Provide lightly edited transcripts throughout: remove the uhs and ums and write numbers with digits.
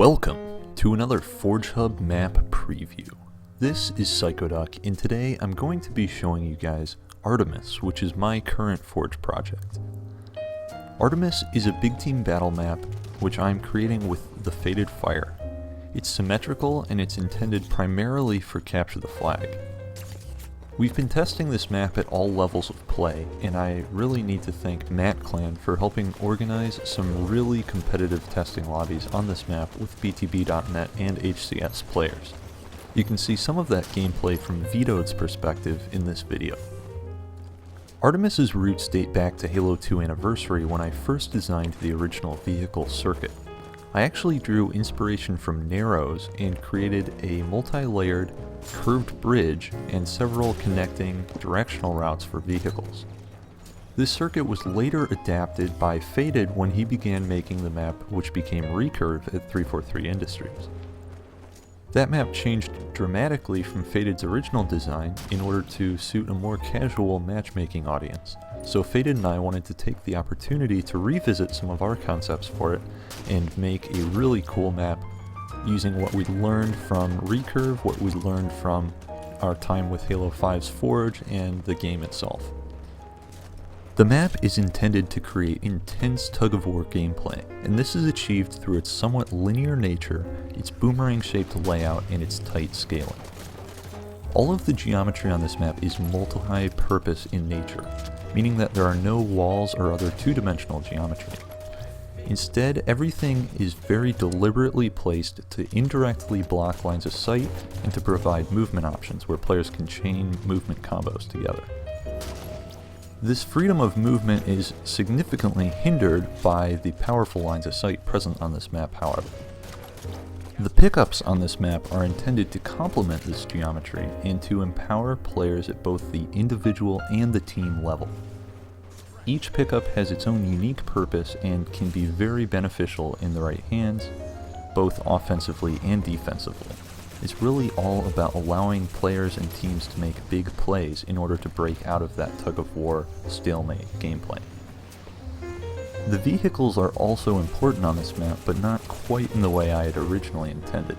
Welcome to another FORGEHUB map preview. This is Psychoduck, and today I'm going to be showing you guys Artemis, which is my current Forge project. Artemis is a big team battle map which I'm creating with the Fated Fire. It's symmetrical and it's intended primarily for capture the flag. We've been testing this map at all levels of play, and I really need to thank MattClan for helping organize some really competitive testing lobbies on this map with BTB.net and HCS players. You can see some of that gameplay from Vito's perspective in this video. Artemis's roots date back to Halo 2 Anniversary when I first designed the original vehicle circuit. I actually drew inspiration from Narrows and created a multi-layered, curved bridge and several connecting directional routes for vehicles. This circuit was later adapted by Fated when he began making the map which became Recurve at 343 Industries. That map changed dramatically from Fated's original design in order to suit a more casual matchmaking audience, so Fated and I wanted to take the opportunity to revisit some of our concepts for it and make a really cool map using what we learned from Recurve, what we learned from our time with Halo 5's Forge, and the game itself. The map is intended to create intense tug-of-war gameplay, and this is achieved through its somewhat linear nature, its boomerang-shaped layout, and its tight scaling. All of the geometry on this map is multi-purpose in nature, meaning that there are no walls or other two-dimensional geometry. Instead, everything is very deliberately placed to indirectly block lines of sight and to provide movement options where players can chain movement combos together. This freedom of movement is significantly hindered by the powerful lines of sight present on this map, however. The pickups on this map are intended to complement this geometry and to empower players at both the individual and the team level. Each pickup has its own unique purpose and can be very beneficial in the right hands, both offensively and defensively. It's really all about allowing players and teams to make big plays in order to break out of that tug-of-war stalemate gameplay. The vehicles are also important on this map, but not quite in the way I had originally intended.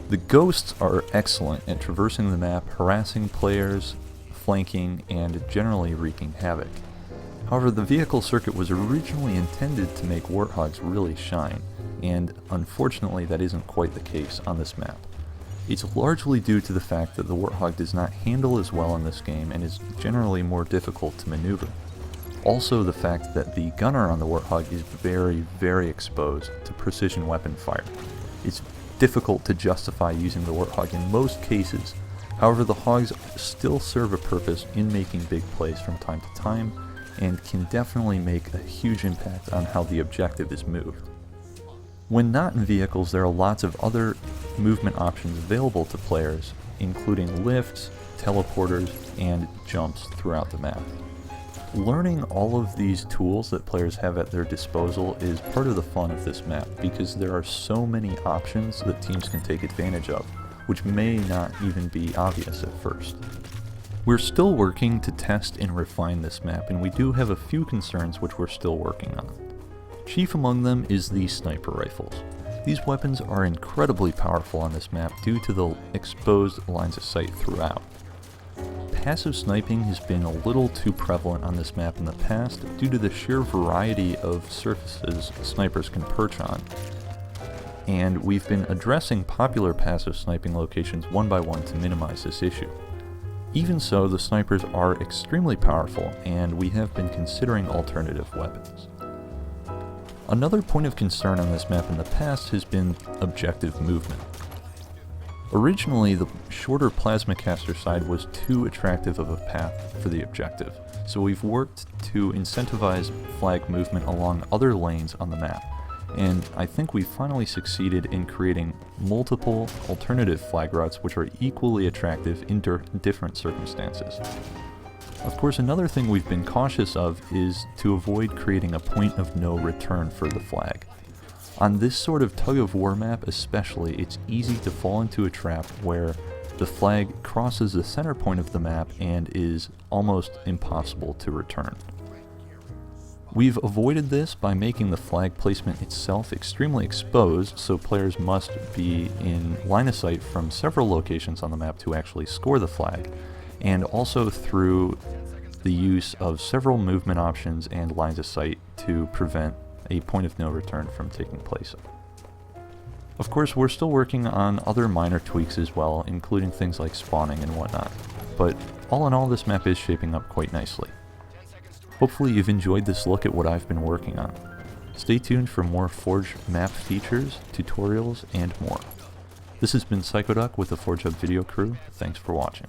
The ghosts are excellent at traversing the map, harassing players, flanking, and generally wreaking havoc. However, the vehicle circuit was originally intended to make warthogs really shine, and unfortunately that isn't quite the case on this map. It's largely due to the fact that the warthog does not handle as well in this game and is generally more difficult to maneuver. Also the fact that the gunner on the warthog is very exposed to precision weapon fire. It's difficult to justify using the warthog in most cases. However, the hogs still serve a purpose in making big plays from time to time, and can definitely make a huge impact on how the objective is moved. When not in vehicles, there are lots of other movement options available to players, including lifts, teleporters, and jumps throughout the map. Learning all of these tools that players have at their disposal is part of the fun of this map, because there are so many options that teams can take advantage of, which may not even be obvious at first. We're still working to test and refine this map, and we do have a few concerns which we're still working on. Chief among them is the sniper rifles. These weapons are incredibly powerful on this map due to the exposed lines of sight throughout. Passive sniping has been a little too prevalent on this map in the past due to the sheer variety of surfaces snipers can perch on, and we've been addressing popular passive sniping locations one by one to minimize this issue. Even so, the snipers are extremely powerful, and we have been considering alternative weapons. Another point of concern on this map in the past has been objective movement. Originally, the shorter plasmacaster side was too attractive of a path for the objective, so we've worked to incentivize flag movement along other lanes on the map, and I think we finally succeeded in creating multiple alternative flag routes which are equally attractive in different circumstances. Of course, another thing we've been cautious of is to avoid creating a point of no return for the flag. On this sort of tug-of-war map especially, it's easy to fall into a trap where the flag crosses the center point of the map and is almost impossible to return. We've avoided this by making the flag placement itself extremely exposed, so players must be in line of sight from several locations on the map to actually score the flag, and also through the use of several movement options and lines of sight to prevent a point of no return from taking place. Of course, we're still working on other minor tweaks as well, including things like spawning and whatnot, but all in all, this map is shaping up quite nicely. Hopefully you've enjoyed this look at what I've been working on. Stay tuned for more Forge map features, tutorials, and more. This has been Psychoduck with the FORGEHUB video crew. Thanks for watching.